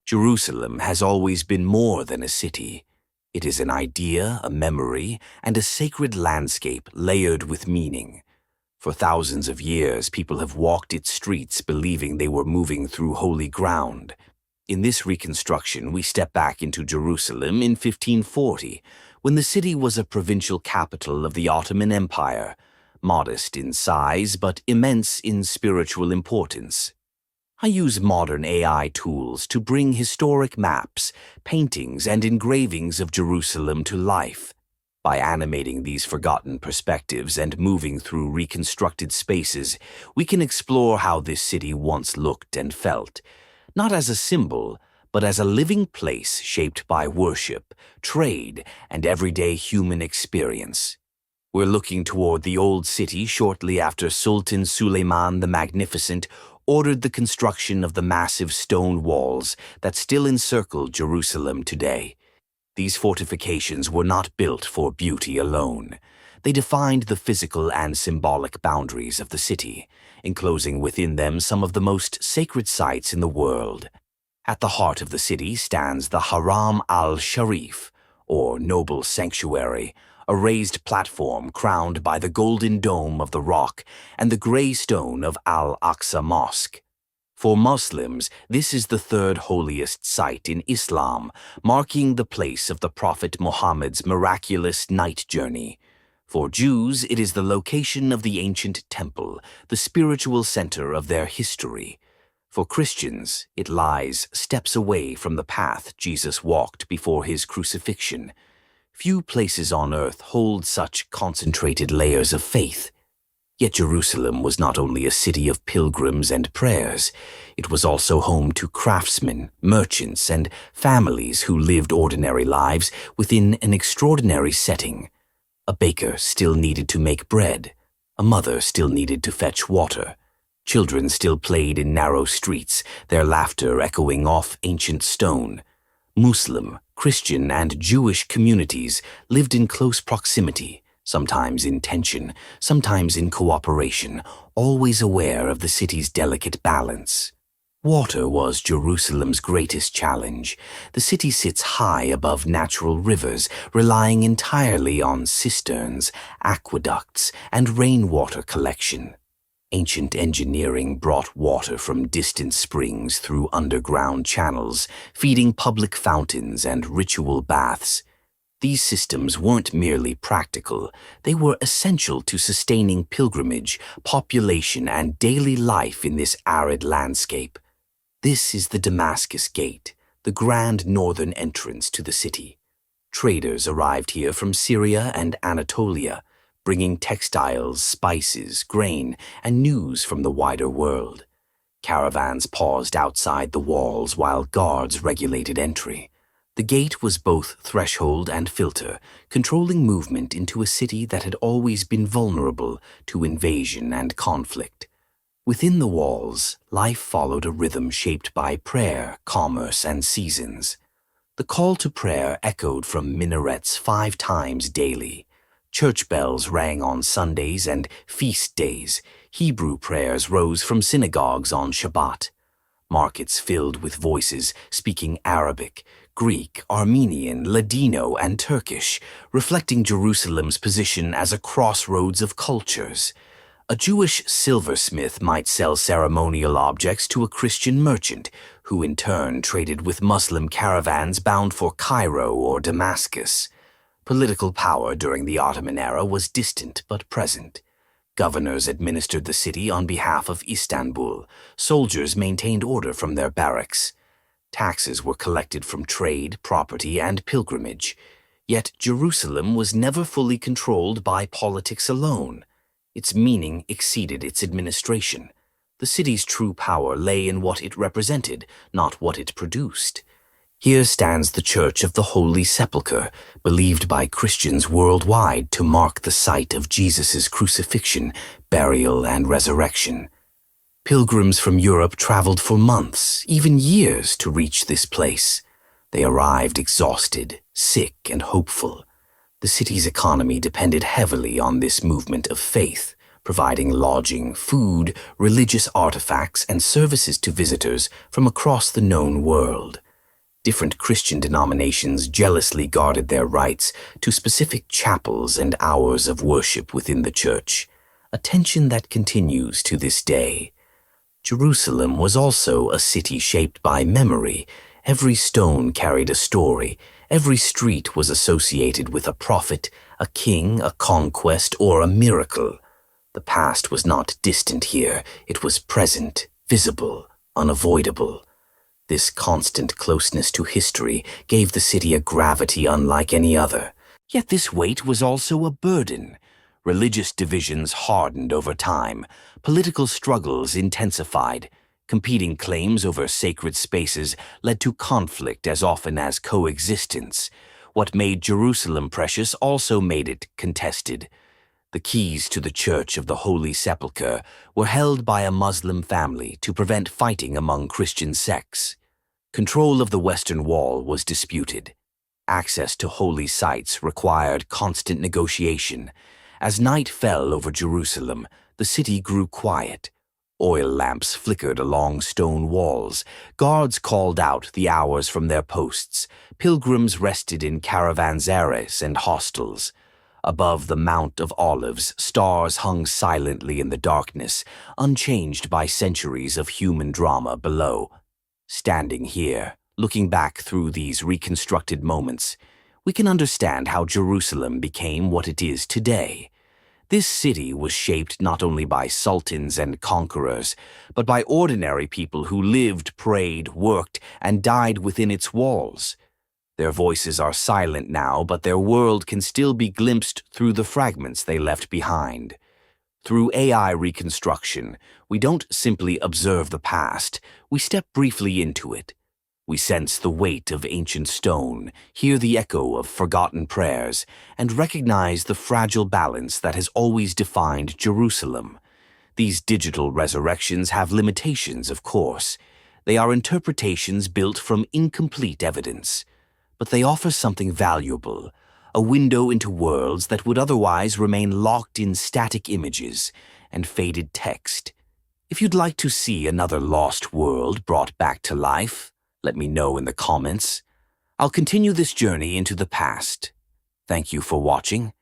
Jerusalem has always been more than a city. It is an idea, a memory, and a sacred landscape layered with meaning. For thousands of years, people have walked its streets believing they were moving through holy ground. In this reconstruction, we step back into Jerusalem in 1540, when the city was a provincial capital of the Ottoman Empire, modest in size but immense in spiritual importance. I use modern AI tools to bring historic maps, paintings, and engravings of Jerusalem to life. By animating these forgotten perspectives and moving through reconstructed spaces, we can explore how this city once looked and felt, not as a symbol, but as a living place shaped by worship, trade, and everyday human experience. We're looking toward the old city shortly after Sultan Suleiman the Magnificent ordered the construction of the massive stone walls that still encircle Jerusalem today. These fortifications were not built for beauty alone. They defined the physical and symbolic boundaries of the city, enclosing within them some of the most sacred sites in the world. At the heart of the city stands the Haram al-Sharif, or noble sanctuary, a raised platform crowned by the golden dome of the rock and the gray stone of Al-Aqsa Mosque. For Muslims, this is the third holiest site in Islam, marking the place of the Prophet Muhammad's miraculous night journey. For Jews, it is the location of the ancient temple, the spiritual center of their history. For Christians, it lies steps away from the path Jesus walked before his crucifixion. Few places on earth hold such concentrated layers of faith. Yet Jerusalem was not only a city of pilgrims and prayers, it was also home to craftsmen, merchants, and families who lived ordinary lives within an extraordinary setting. A baker still needed to make bread. A mother still needed to fetch water. Children still played in narrow streets, their laughter echoing off ancient stone. Muslim, Christian, and Jewish communities lived in close proximity, sometimes in tension, sometimes in cooperation, always aware of the city's delicate balance. Water was Jerusalem's greatest challenge. The city sits high above natural rivers, relying entirely on cisterns, aqueducts, and rainwater collection. Ancient engineering brought water from distant springs through underground channels, feeding public fountains and ritual baths. These systems weren't merely practical, they were essential to sustaining pilgrimage, population, and daily life in this arid landscape. This is the Damascus Gate, the grand northern entrance to the city. Traders arrived here from Syria and Anatolia, bringing textiles, spices, grain, and news from the wider world. Caravans paused outside the walls while guards regulated entry. The gate was both threshold and filter, controlling movement into a city that had always been vulnerable to invasion and conflict. Within the walls, life followed a rhythm shaped by prayer, commerce, and seasons. The call to prayer echoed from minarets 5 times daily. Church bells rang on Sundays and feast days. Hebrew prayers rose from synagogues on Shabbat. Markets filled with voices speaking Arabic, Greek, Armenian, Ladino, and Turkish, reflecting Jerusalem's position as a crossroads of cultures. A Jewish silversmith might sell ceremonial objects to a Christian merchant, who in turn traded with Muslim caravans bound for Cairo or Damascus. Political power during the Ottoman era was distant but present. Governors administered the city on behalf of Istanbul. Soldiers maintained order from their barracks. Taxes were collected from trade, property, and pilgrimage. Yet Jerusalem was never fully controlled by politics alone. Its meaning exceeded its administration. The city's true power lay in what it represented, not what it produced. Here stands the Church of the Holy Sepulchre, believed by Christians worldwide to mark the site of Jesus' crucifixion, burial, and resurrection. Pilgrims from Europe traveled for months, even years, to reach this place. They arrived exhausted, sick, and hopeful. The city's economy depended heavily on this movement of faith, providing lodging, food, religious artifacts, and services to visitors from across the known world. Different Christian denominations jealously guarded their rights to specific chapels and hours of worship within the church, a tension that continues to this day. Jerusalem was also a city shaped by memory. Every stone carried a story. Every street was associated with a prophet, a king, a conquest, or a miracle. The past was not distant here. It was present, visible, unavoidable. This constant closeness to history gave the city a gravity unlike any other. Yet this weight was also a burden. Religious divisions hardened over time. Political struggles intensified. Competing claims over sacred spaces led to conflict as often as coexistence. What made Jerusalem precious also made it contested. The keys to the Church of the Holy Sepulchre were held by a Muslim family to prevent fighting among Christian sects. Control of the Western Wall was disputed. Access to holy sites required constant negotiation. As night fell over Jerusalem, the city grew quiet. Oil lamps flickered along stone walls. Guards called out the hours from their posts. Pilgrims rested in caravanserais and hostels. Above the Mount of Olives, stars hung silently in the darkness, unchanged by centuries of human drama below. Standing here, looking back through these reconstructed moments, we can understand how Jerusalem became what it is today. This city was shaped not only by sultans and conquerors, but by ordinary people who lived, prayed, worked, and died within its walls. Their voices are silent now, but their world can still be glimpsed through the fragments they left behind. Through AI reconstruction, we don't simply observe the past, we step briefly into it. We sense the weight of ancient stone, hear the echo of forgotten prayers, and recognize the fragile balance that has always defined Jerusalem. These digital resurrections have limitations, of course. They are interpretations built from incomplete evidence. But they offer something valuable, a window into worlds that would otherwise remain locked in static images and faded text. If you'd like to see another lost world brought back to life, let me know in the comments. I'll continue this journey into the past. Thank you for watching,